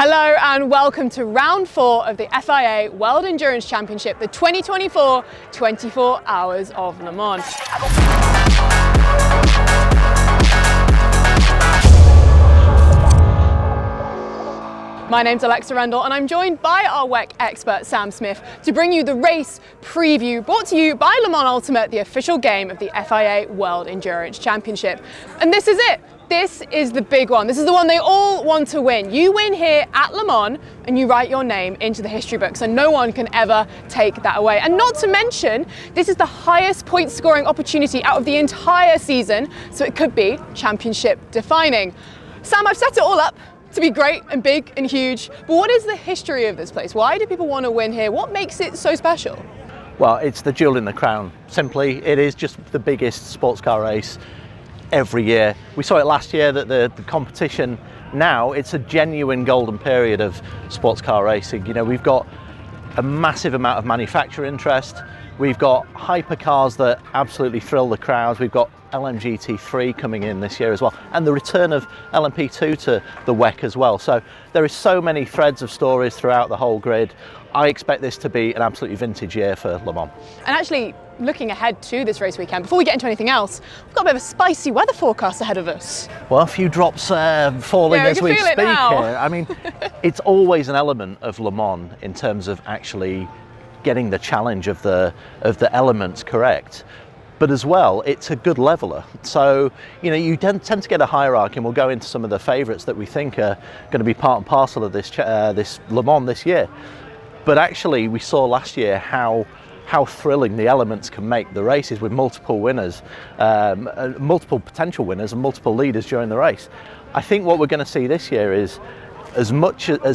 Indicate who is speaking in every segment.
Speaker 1: Hello and welcome to round 4 of the FIA World Endurance Championship, the 2024 24 Hours of Le Mans. My name's Alexa Rendell and I'm joined by our WEC expert Sam Smith to bring you the race preview brought to you by Le Mans Ultimate, the official game of the FIA World Endurance Championship. And this is it. This is the big one. This is the one they all want to win. You win here at Le Mans and you write your name into the history books and no one can ever take that away. And not to mention, this is the highest point scoring opportunity out of the entire season, so it could be championship defining. Sam, I've set it all up to be great and big and huge, but what is the history of this place? Why do people want to win here? What makes it so special?
Speaker 2: Well, it's the jewel in the crown. Simply, it is just the biggest sports car race every year. We saw it last year that the competition now, it's a genuine golden period of sports car racing. You know, we've got a massive amount of manufacturer interest. We've got hypercars that absolutely thrill the crowds. We've got LMGT3 coming in this year as well, and the return of LMP2 to the WEC as well. So there is so many threads of stories throughout the whole grid. I expect this to be an absolutely vintage year for Le Mans.
Speaker 1: And actually, looking ahead to this race weekend, before we get into anything else, we've got a bit of a spicy weather forecast ahead of us.
Speaker 2: Well, a few drops falling as we speak here. I mean, it's always an element of Le Mans in terms of actually getting the challenge of the elements correct. But as well, it's a good leveler. So, you know, you tend to get a hierarchy, and we'll go into some of the favourites that we think are going to be part and parcel of this Le Mans this year. But actually, we saw last year how thrilling the elements can make the races with multiple winners, multiple potential winners and multiple leaders during the race. I think what we're going to see this year is, as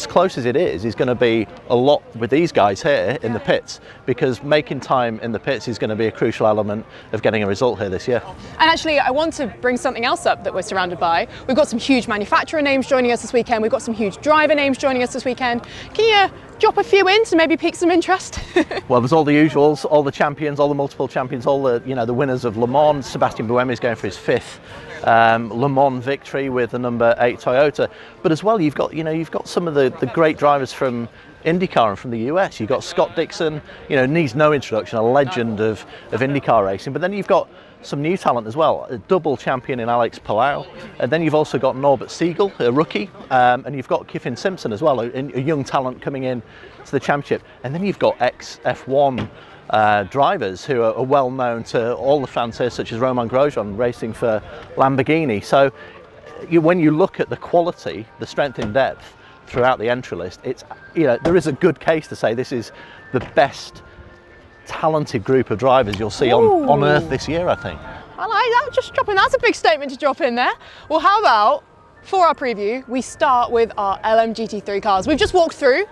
Speaker 2: close as it is going to be a lot with these guys here in the pits, because making time in the pits is going to be a crucial element of getting a result here this year.
Speaker 1: And actually, I want to bring something else up that we're surrounded by. We've got some huge manufacturer names joining us this weekend. We've got some huge driver names joining us this weekend. Can you drop a few in to maybe pique some interest?
Speaker 2: Well, there's all the usuals, all the champions, all the multiple champions, all the the winners of Le Mans. Sebastian Buemi is going for his 5th Le Mans victory with the number 8 Toyota. But as well, you've got some of the great drivers from IndyCar and from the US. You've got Scott Dixon, needs no introduction, a legend of IndyCar racing. But then you've got some new talent as well, a double champion in Alex Paulo, and then you've also got Norbert Siegel, a rookie, and you've got Kiffin Simpson as well, a young talent coming in to the championship. And then you've got ex-F1 drivers who are well known to all the fans here, such as Romain Grosjean racing for Lamborghini. So when you look at the quality, the strength in depth throughout the entry list, it's there is a good case to say this is the best talented group of drivers you'll see on Earth this year, I think.
Speaker 1: I like that, that's a big statement to drop in there. Well, how about, for our preview, we start with our LMGT3 cars. We've just walked through,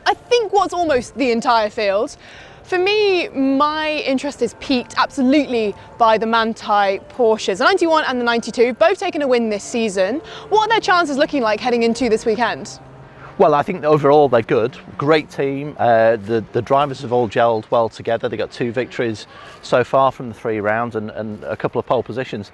Speaker 1: I think, what's almost the entire field. For me, my interest is piqued absolutely by the Manthey Porsches. The 91 and the 92, both taking a win this season. What are their chances looking like heading into this weekend?
Speaker 2: Well, I think overall they're good. Great team. The drivers have all gelled well together. They got 2 victories so far from the 3 rounds and a couple of pole positions.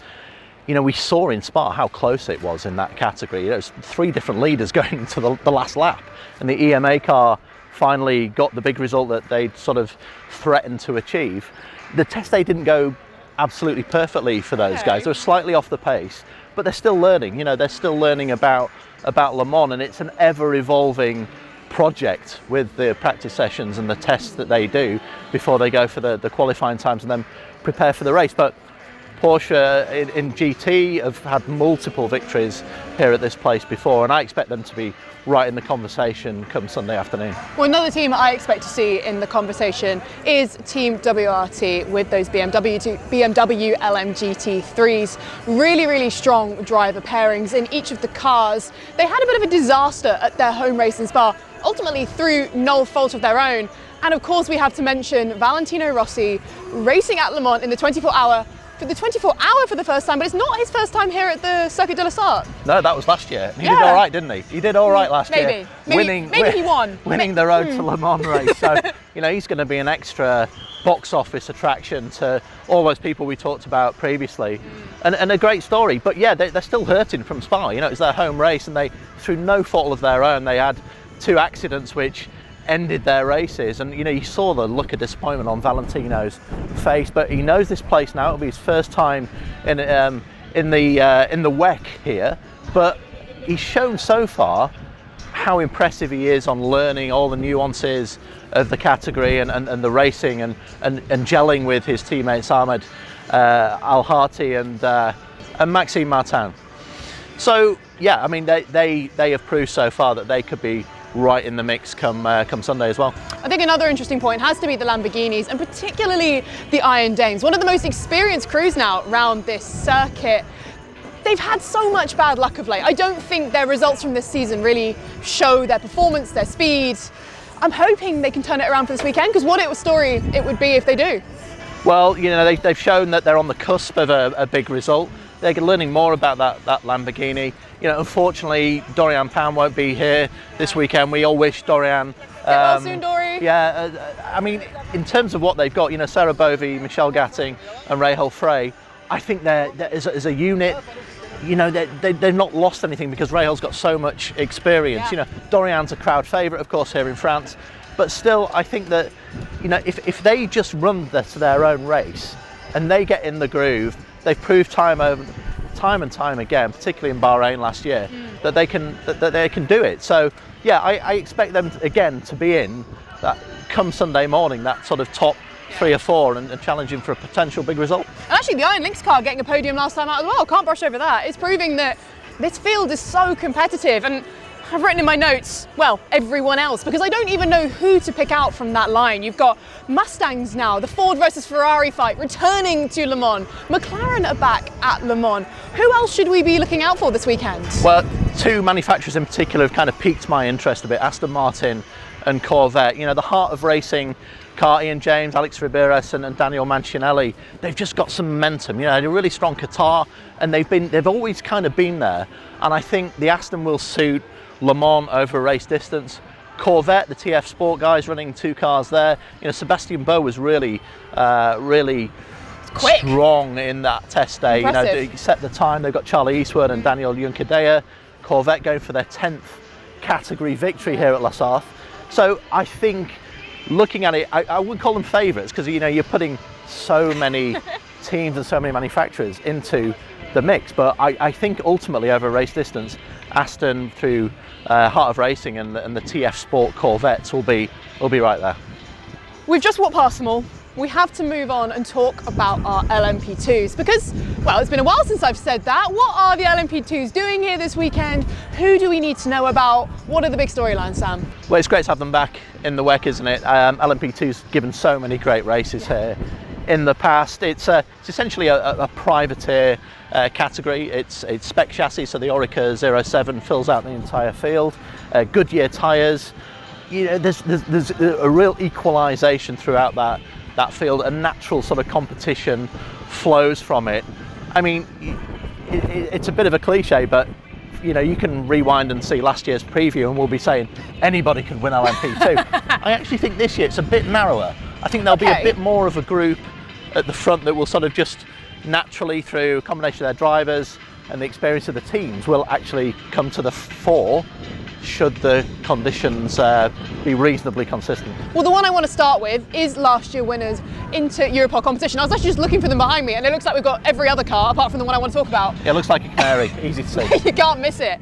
Speaker 2: We saw in Spa how close it was in that category. There's 3 different leaders going to the last lap, and the EMA car finally got the big result that they'd sort of threatened to achieve. The test day didn't go absolutely perfectly for those guys. They were slightly off the pace, but they're still learning. They're still learning about Le Mans, and it's an ever-evolving project with the practice sessions and the tests that they do before they go for the qualifying times and then prepare for the race. But Porsche in GT have had multiple victories here at this place before, and I expect them to be right in the conversation come Sunday afternoon.
Speaker 1: Well, another team I expect to see in the conversation is Team WRT with those BMW LMGT3s. Really, really strong driver pairings in each of the cars. They had a bit of a disaster at their home race in Spa, ultimately through no fault of their own. And of course, we have to mention Valentino Rossi racing at Le Mans in the 24-hour for the first time, but it's not his first time here at the Circuit de la Sarthe.
Speaker 2: No, that was last year. He did all right, didn't he? He did all right last year.
Speaker 1: Maybe he won.
Speaker 2: Winning the Road to Le Mans race. So, he's going to be an extra box office attraction to all those people we talked about previously, and a great story. But yeah, they're still hurting from Spa. You know, it's their home race, and they, through no fault of their own, they had 2 accidents which ended their races. And you know, you saw the look of disappointment on Valentino's face, but he knows this place now. It'll be his first time in the WEC here, but he's shown so far how impressive he is on learning all the nuances of the category and the racing and gelling with his teammates Ahmed Al-Hati and Maxime Martin. So yeah, I mean, they have proved so far that they could be right in the mix come Sunday as well.
Speaker 1: I think another interesting point has to be the Lamborghinis, and particularly the Iron Dames, one of the most experienced crews now around this circuit. They've had so much bad luck of late. I don't think their results from this season really show their performance, their speed. I'm hoping they can turn it around for this weekend, because what a story it would be if they do.
Speaker 2: Well, you know, they've shown that they're on the cusp of a big result. They're learning more about that Lamborghini. You know, unfortunately, Dorian Pan won't be here this weekend. We all wish Dorian.
Speaker 1: Get well soon, Dory.
Speaker 2: Yeah, I mean, in terms of what they've got, you know, Sarah Bovey, Michelle Gatting, and Rahel Frey, I think they're as a unit. You know, they've not lost anything because Rahel's got so much experience. Yeah. You know, Dorian's a crowd favourite, of course, here in France. But still, I think that, you know, if they just run their own race and they get in the groove, they've proved time and time again, particularly in Bahrain last year, that they can do it. So yeah, I expect them again to be in that come Sunday morning, that sort of top 3 or 4 and challenging for a potential big result.
Speaker 1: And actually the Iron Lynx car getting a podium last time out as well, can't brush over that. It's proving that this field is so competitive, and I've written in my notes, well, everyone else, because I don't even know who to pick out from that line. You've got Mustangs now, the Ford versus Ferrari fight returning to Le Mans. McLaren are back at Le Mans. Who else should we be looking out for this weekend?
Speaker 2: Well, 2 manufacturers in particular have kind of piqued my interest a bit, Aston Martin and Corvette. You know, the heart of racing car, Ian James, Alex Riberas and Daniel Mancinelli, they've just got some momentum. You know, they're a really strong Qatar, and they've always kind of been there. And I think the Aston will suit Le Mans over race distance. Corvette, the TF Sport guys running 2 cars there. You know, Sebastian Boe was really
Speaker 1: quick,
Speaker 2: strong in that test day.
Speaker 1: Impressive.
Speaker 2: You know, he set the time. They've got Charlie Eastwood and Daniel Juncadella. Corvette going for their 10th category victory here at La Sarthe. So I think, looking at it, I wouldn't call them favourites, because you know, you're putting so many teams and so many manufacturers into the mix. But I think ultimately over race distance, Aston through Heart of Racing and the TF Sport Corvettes will be right there.
Speaker 1: We've just walked past them all. We have to move on and talk about our LMP2s, because, well, it's been a while since I've said that. What are the LMP2s doing here this weekend? Who do we need to know about? What are the big storylines, Sam?
Speaker 2: Well, it's great to have them back in the WEC, isn't it? LMP2's given so many great races here in the past. It's essentially a privateer category. It's spec chassis, so the Orica 07 fills out the entire field. Goodyear tyres. You know, there's a real equalisation throughout that field. A natural sort of competition flows from it. I mean, it's a bit of a cliche, but you know, you can rewind and see last year's preview and we'll be saying anybody could win LMP2. I actually think this year it's a bit narrower. I think there'll be a bit more of a group at the front that will sort of just naturally, through a combination of their drivers and the experience of the teams, will actually come to the fore should the conditions be reasonably consistent. Well,
Speaker 1: the one I want to start with is last year winners into Europol competition. I was actually just looking for them behind me, and it looks like we've got every other car apart from the one I want to talk about.
Speaker 2: Yeah, it looks like a canary, easy to see.
Speaker 1: You can't miss it.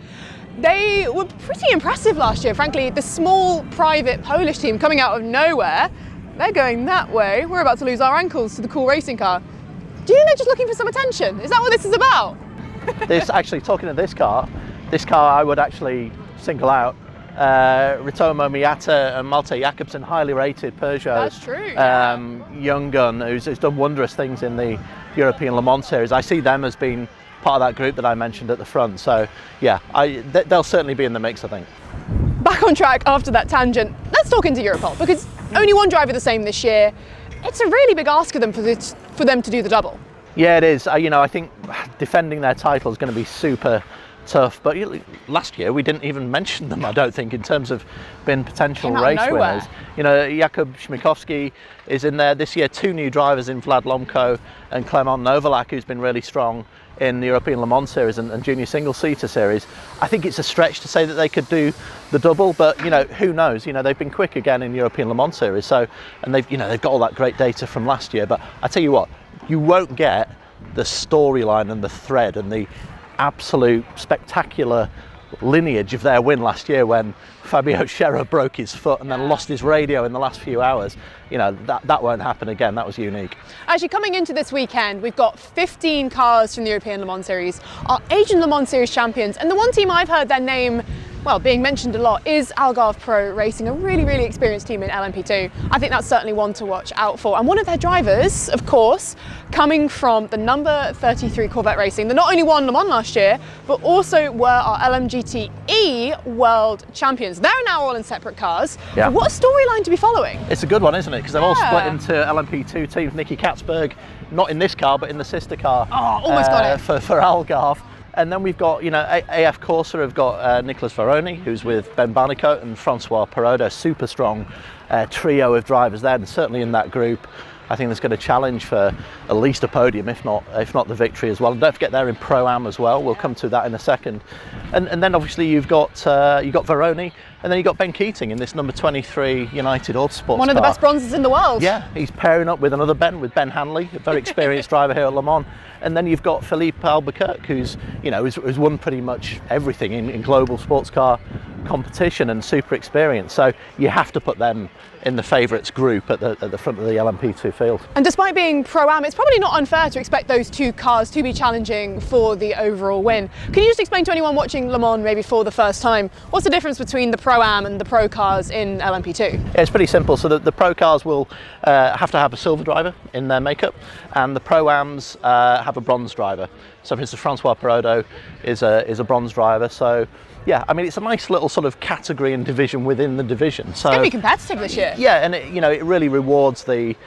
Speaker 1: They were pretty impressive last year, frankly. The small private Polish team coming out of nowhere, they're going that way. We're about to lose our ankles to the cool racing car. Do you think they're just looking for some attention? Is that what this is about?
Speaker 2: Actually, talking of this car I would actually single out Ritomo Miata and Malte Jakobsen, highly rated Peugeot.
Speaker 1: That's true.
Speaker 2: Young gun who's done wondrous things in the European Le Mans series. I see them as being part of that group that I mentioned at the front. So yeah, they'll certainly be in the mix, I think.
Speaker 1: Back on track after that tangent, let's talk into Europol, because only one driver the same this year. It's a really big ask of them for them to do the double.
Speaker 2: Yeah, it is. You know, I think defending their title is going to be super tough. But last year we didn't even mention them, I don't think, in terms of being potential race winners. You know, Jakub Śmiechowski is in there this year. 2 new drivers in Vlad Lomko and Clement Novalak, who's been really strong in the European Le Mans Series and Junior Single-Seater Series. I think it's a stretch to say that they could do the double, but you know, who knows? You know, they've been quick again in European Le Mans Series, so, and they've got all that great data from last year. But I tell you what, you won't get the storyline and the thread and the absolute spectacular lineage of their win last year when Fabio Scherer broke his foot and then lost his radio in the last few hours. You know, that won't happen again. That was unique.
Speaker 1: Actually, coming into this weekend, we've got 15 cars from the European Le Mans Series, our Asian Le Mans Series champions, and the one team I've heard their name, well, being mentioned a lot is Algarve Pro Racing, a really, really experienced team in LMP2. I think that's certainly one to watch out for. And one of their drivers, of course, coming from the number 33 Corvette Racing, that not only won Le Mans last year, but also were our LMGT World Champions. They're now all in separate cars.
Speaker 2: Yeah.
Speaker 1: What a storyline to be following.
Speaker 2: It's a good one, isn't it? Because they've all split into LMP2 teams. Nicky Katzberg, not in this car, but in the sister car.
Speaker 1: Oh, almost got it.
Speaker 2: For Algarve. And then we've got, you know, AF Corsa have got Nicolas Varoni, who's with Ben Barnicoat, and Francois Perrault, super strong trio of drivers there, and certainly in that group, I think that's going to challenge for at least a podium, if not the victory as well. And don't forget they're in Pro-Am as well. We'll come to that in a second. And then obviously you've got Varoni, and then you've got Ben Keating in this number 23 United Autosports
Speaker 1: One of the best bronzes in the world.
Speaker 2: Yeah, he's pairing up with another Ben, with Ben Hanley, a very experienced driver here at Le Mans. And then you've got Philippe Albuquerque, who's won pretty much everything in global sports car competition and super experienced. So you have to put them in the favourites group at the front of the LMP2 field.
Speaker 1: And despite being Pro-Am, it's probably not unfair to expect those two cars to be challenging for the overall win. Can you just explain to anyone watching Le Mans maybe for the first time, what's the difference between the Pro-Am and the Pro cars in LMP2?
Speaker 2: Yeah, it's pretty simple. So the Pro cars will have to have a silver driver in their makeup, and the Pro-Ams have a bronze driver. So for instance, Francois Perrault is a bronze driver. So yeah, I mean, it's a nice little sort of category and division within the division. So
Speaker 1: it's going to be competitive this year.
Speaker 2: Yeah, and it really rewards the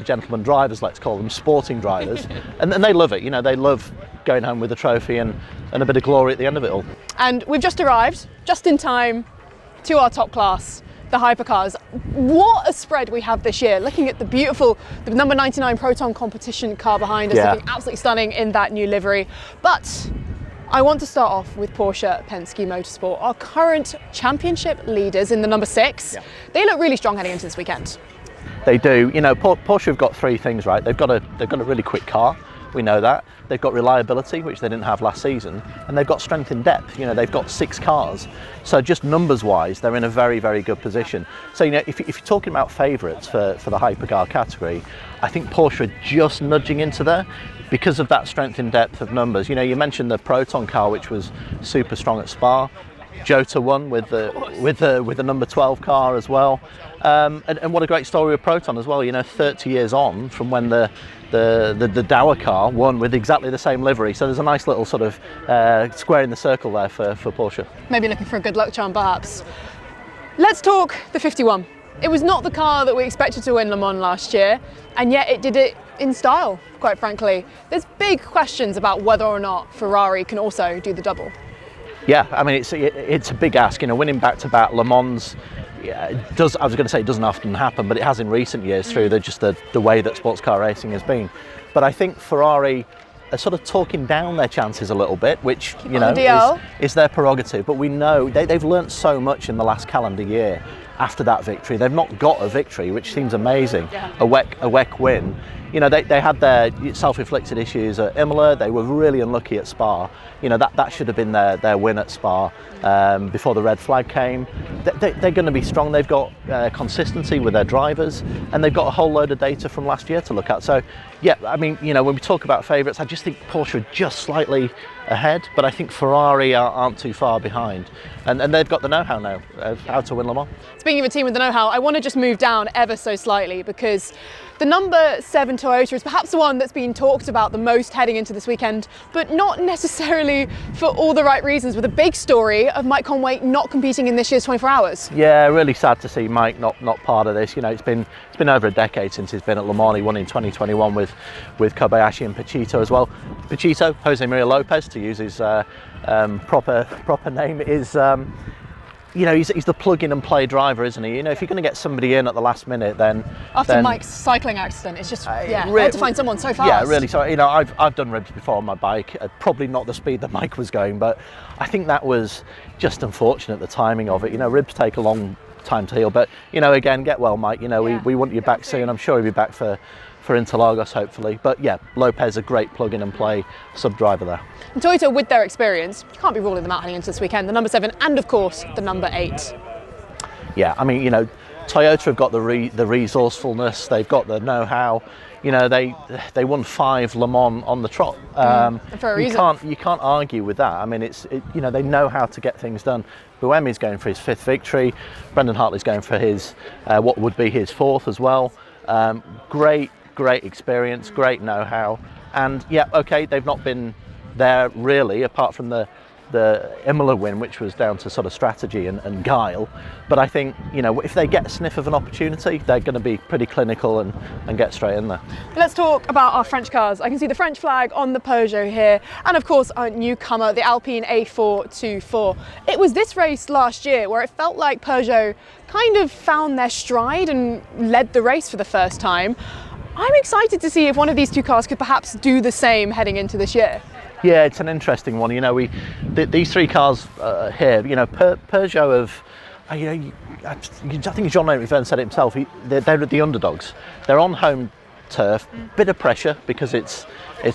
Speaker 2: gentleman drivers, let's call them, sporting drivers, and they love it. You know, they love going home with a trophy and a bit of glory at the end of it all.
Speaker 1: And we've just arrived, just in time, to our top class, the Hypercars. What a spread we have this year. Looking at the number 99 Proton competition car behind us, looking absolutely stunning in that new livery. But I want to start off with Porsche Penske Motorsport, our current championship leaders in the number 6. Yeah. They look really strong heading into this weekend.
Speaker 2: They do. You know, Porsche have got 3 things right. They've got a really quick car. We know that. They've got reliability, which they didn't have last season, and they've got strength in depth. You know, they've got 6 cars. So just numbers-wise, they're in a very, very good position. So, you know, if you're talking about favourites for the hypercar category, I think Porsche are just nudging into there because of that strength in depth of numbers. You know, you mentioned the Proton car, which was super strong at Spa. Jota won with the number 12 car as well, and what a great story with Proton as well. You know, 30 years on from when the Dower car won with exactly the same livery. So there's a nice little sort of square in the circle there for Porsche.
Speaker 1: Maybe looking for a good luck charm, perhaps. Let's talk the 51. It was not the car that we expected to win Le Mans last year, and yet it did it in style, quite frankly. There's big questions about whether or not Ferrari can also do the double.
Speaker 2: Yeah, I mean, it's a big ask. You know, winning back-to-back Le Mans, I was going to say it doesn't often happen, but it has in recent years through the way that sports car racing has been. But I think Ferrari are sort of talking down their chances a little bit, which is their prerogative. But we know they've learnt so much in the last calendar year. After that victory, they've not got a victory, which seems amazing. Yeah. A WEC win. You know, they had their self-inflicted issues at Imola. They were really unlucky at Spa. You know, that should have been their win at Spa before the red flag came. They're going to be strong. They've got consistency with their drivers, and they've got a whole load of data from last year to look at. So, yeah, I mean, you know, when we talk about favourites, I just think Porsche are just slightly ahead, but I think Ferrari aren't too far behind, and they've got the know-how now of how to win Le Mans.
Speaker 1: Speaking of a team with the know-how, I want to just move down ever so slightly, because the number 7 Toyota is perhaps the one that's been talked about the most heading into this weekend, but not necessarily for all the right reasons, with a big story of Mike Conway not competing in this year's 24 Hours. Yeah,
Speaker 2: really sad to see Mike not part of this. You know, it's been over a decade since he's been at Le Mans. He won in 2021 with Kobayashi and Pachito as well. Pachito, Jose Maria Lopez, to use his proper name, is you know, he's the plug-in and play driver, isn't he? You know, if you're going to get somebody in at the last minute, then
Speaker 1: after Mike's cycling accident, it's just they had to find someone so fast.
Speaker 2: Yeah, really. So you know, I've done ribs before on my bike, probably not the speed that Mike was going, but I think that was just unfortunate, the timing of it. You know, ribs take a long time to heal, but you know, again, get well, Mike. You know, we want you back soon. I'm sure he'll be back for Interlagos, hopefully. But yeah, Lopez, a great plug-in and play sub-driver there.
Speaker 1: And Toyota, with their experience, you can't be ruling them out heading into this weekend. The number 7 and, of course, the number 8.
Speaker 2: Yeah, I mean, you know, Toyota have got the resourcefulness, they've got the know-how. You know, they won 5 Le Mans on the trot.
Speaker 1: For a reason.
Speaker 2: You can't argue with that. I mean, you know, they know how to get things done. Buemi's going for his 5th victory. Brendan Hartley's going for his what would be his 4th as well. Great experience, great know-how, and yeah, okay, they've not been there really, apart from the Imola win, which was down to sort of strategy and guile. But I think, you know, if they get a sniff of an opportunity, they're going to be pretty clinical and get straight in there.
Speaker 1: Let's talk about our French cars. I can see the French flag on the Peugeot here, and of course our newcomer, the Alpine A424. It was this race last year where it felt like Peugeot kind of found their stride and led the race for the first time. I'm excited to see if one of these two cars could perhaps do the same heading into this year.
Speaker 2: Yeah, it's an interesting one. You know, these 3 cars here, you know, Peugeot have, you know, I think Jean-Luc Verne said it himself, they're the underdogs. They're on home turf, bit of pressure because it's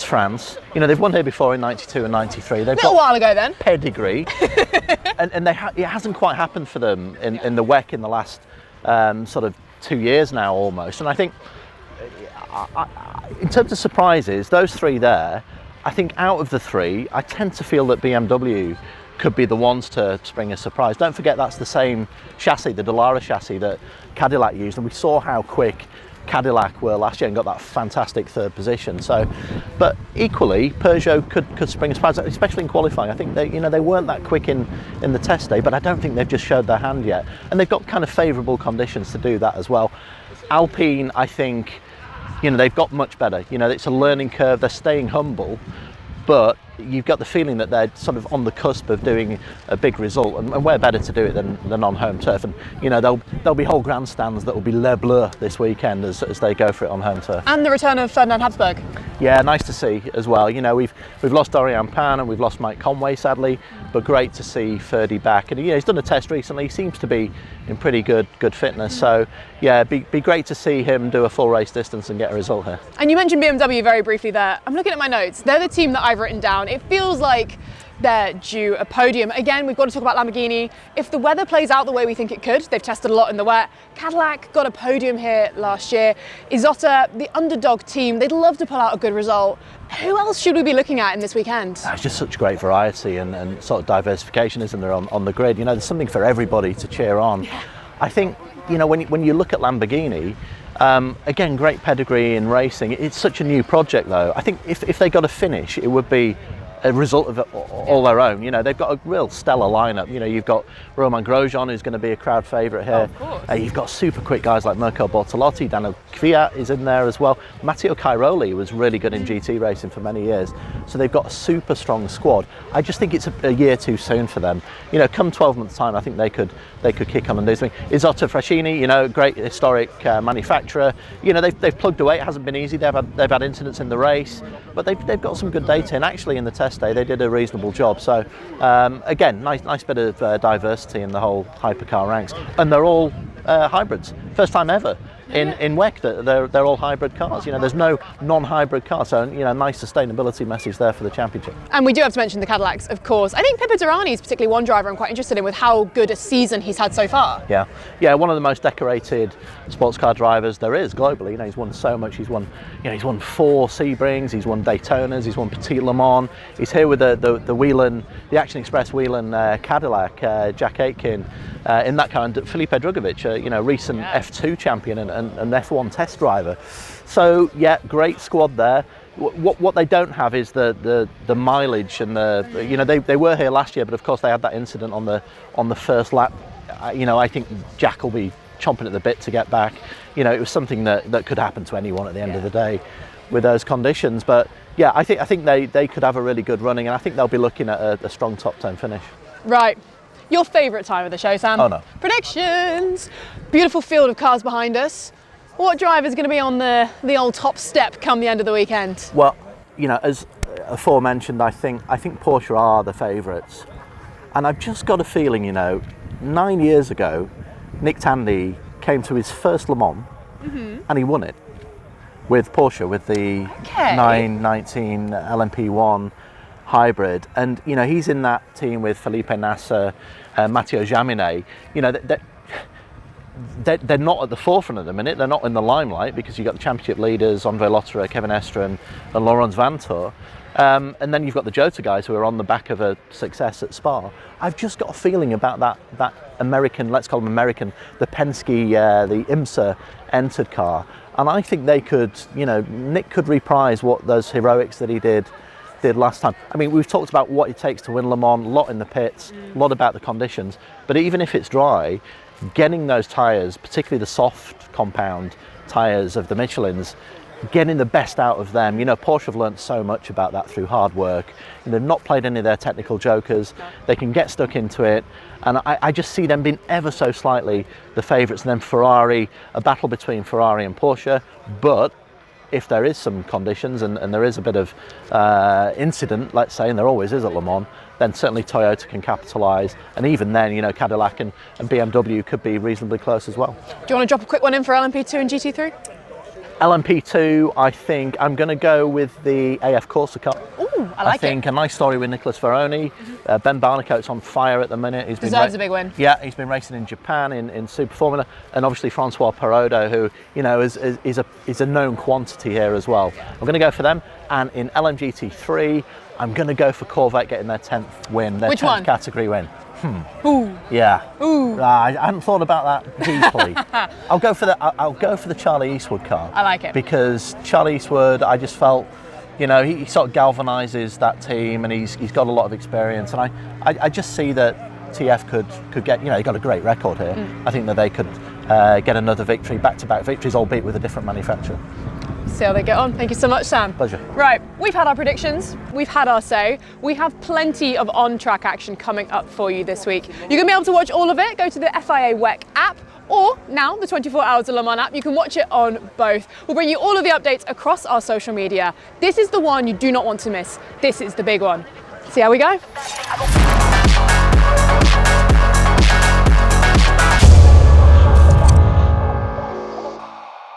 Speaker 2: France. You know, they've won here before in 92 and 93. They've
Speaker 1: a little while ago then.
Speaker 2: Pedigree. and it hasn't quite happened for them in the WEC in the last sort of 2 years now almost. And I think, in terms of surprises, those 3 there, I think out of the 3, I tend to feel that BMW could be the ones to bring a surprise. Don't forget that's the same chassis, the Dallara chassis that Cadillac used, and we saw how quick Cadillac were last year and got that fantastic 3rd position. So, but equally, Peugeot could spring a surprise, especially in qualifying. I think they weren't that quick in the test day, but I don't think they've just showed their hand yet, and they've got kind of favourable conditions to do that as well. Alpine, I think, you know, they've got much better. You know, it's a learning curve. They're staying humble, but you've got the feeling that they're sort of on the cusp of doing a big result, and where better to do it than on home turf. And you know, there'll be whole grandstands that will be Le Bleu this weekend as they go for it on home turf.
Speaker 1: And the return of Ferdinand Habsburg.
Speaker 2: Yeah, nice to see as well. You know, we've lost Dorian Pan and we've lost Mike Conway sadly, but great to see Ferdy back. And you know, he's done a test recently. He seems to be in pretty good fitness. So yeah, be great to see him do a full race distance and get a result here. And
Speaker 1: you mentioned BMW very briefly there. I'm looking at my notes. They're the team that I've written down. It feels like they're due a podium. Again, we've got to talk about Lamborghini. If the weather plays out the way we think it could, they've tested a lot in the wet. Cadillac got a podium here last year. Isotta, the underdog team, they'd love to pull out a good result. Who else should we be looking at in this weekend?
Speaker 2: It's just such great variety and sort of diversification, isn't there, on the grid? You know, there's something for everybody to cheer on. Yeah. I think, you know, when you look at Lamborghini, again, great pedigree in racing. It's such a new project, though. I think if they got a finish, it would be a result of it all their own. You know, they've got a real stellar lineup. You know, you've got Romain Grosjean, who's going to be a crowd favourite here.
Speaker 1: Oh, of course.
Speaker 2: You've got super quick guys like Mirko Bortolotti, Daniel Kvyat is in there as well. Matteo Cairoli was really good in GT racing for many years. So they've got a super strong squad. I just think it's a year too soon for them. You know, come 12 months time, I think they could kick on and do something. Isotta Fraschini, you know, great historic manufacturer. You know, they've plugged away. It hasn't been easy. They've had incidents in the race, but they've got some good data. And actually, in the test day, they did a reasonable job. So again, nice bit of diversity in the whole hypercar ranks, and they're all hybrids. First time ever in WEC that they're all hybrid cars. You know, there's no non-hybrid car, so you know, nice sustainability message there for the championship.
Speaker 1: And we do have to mention the Cadillacs, of course. I think Pippo Derani is particularly one driver I'm quite interested in with how good a season he's had so far.
Speaker 2: Yeah, one of the most decorated sports car drivers there is globally. You know, he's won so much. He's won 4 Sebrings, he's won Daytonas, he's won Petit Le Mans. He's here with the Whelen, the Action Express Whelen Cadillac, Jack Aitken. In that car, and Felipe Drugovich, you know, recent F2 champion and F1 test driver. So yeah, great squad there. What they don't have is the mileage and the, you know, they were here last year, but of course they had that incident on the first lap. You know, I think Jack will be chomping at the bit to get back. You know, it was something that could happen to anyone at the end of the day with those conditions. But yeah, I think they could have a really good running, and I think they'll be looking at a strong top 10 finish.
Speaker 1: Right. Your favourite time of the show, Sam?
Speaker 2: Oh no.
Speaker 1: Predictions. Beautiful field of cars behind us. What driver's going to be on the old top step come the end of the weekend?
Speaker 2: Well, you know, as aforementioned, I think Porsche are the favourites, and I've just got a feeling, you know, 9 years ago, Nick Tandy came to his first Le Mans, and he won it with Porsche, with the 919 LMP1 hybrid. And you know, he's in that team with Felipe Nasser, Matteo Jaminet. You know, they're not at the forefront at the minute. They're not in the limelight because you've got the championship leaders, Andre Lotterer, Kevin Estre and Laurens Vanthoor. And then you've got the Cota guys who are on the back of a success at Spa. I've just got a feeling about that American, let's call them American, the Penske, the IMSA entered car. And I think they could, you know, Nick could reprise what those heroics that he did last time. I mean, we've talked about what it takes to win Le Mans, a lot in the pits, a lot about the conditions. But even if it's dry, getting those tyres, particularly the soft compound tyres of the Michelins, getting the best out of them. You know, Porsche have learnt so much about that through hard work. You know, not played any of their technical jokers. They can get stuck into it. And I just see them being ever so slightly the favourites. And then Ferrari, a battle between Ferrari and Porsche. But if there is some conditions and there is a bit of incident, let's say, and there always is at Le Mans, then certainly Toyota can capitalise. And even then, you know, Cadillac and BMW could be reasonably close as well.
Speaker 1: Do you want to drop a quick one in for LMP2 and GT3?
Speaker 2: LMP2, I think I'm going to go with the AF Corsa car.
Speaker 1: Ooh, I
Speaker 2: think a nice story with Nicholas Ferroni. Ben Barnicoat's on fire at the minute. He's
Speaker 1: deserves a big win.
Speaker 2: Yeah, he's been racing in Japan in Super Formula, and obviously Francois Perraudot, who, you know, is a known quantity here as well. I'm going to go for them. And in LMGT3, I'm going to go for Corvette getting their 10th win, their 10th category win.
Speaker 1: Ooh.
Speaker 2: Yeah.
Speaker 1: Ooh.
Speaker 2: I hadn't thought about that deeply. I'll go for the Charlie Eastwood car.
Speaker 1: I like it.
Speaker 2: Because Charlie Eastwood, I just felt, you know, he sort of galvanises that team, and he's got a lot of experience, and I just see that TF could get, you know, he got a great record here. I think that they could get another victory, back-to-back victories, albeit with a different manufacturer.
Speaker 1: See how they get on. Thank you so much, Sam.
Speaker 2: Pleasure.
Speaker 1: Right, we've had our predictions, we've had our say. We have plenty of on-track action coming up for you this week. You're going to be able to watch all of it. Go to the FIA WEC app, or now the 24 Hours of Le Mans app. You can watch it on both. We'll bring you all of the updates across our social media. This is the one you do not want to miss. This is the big one. See how we go?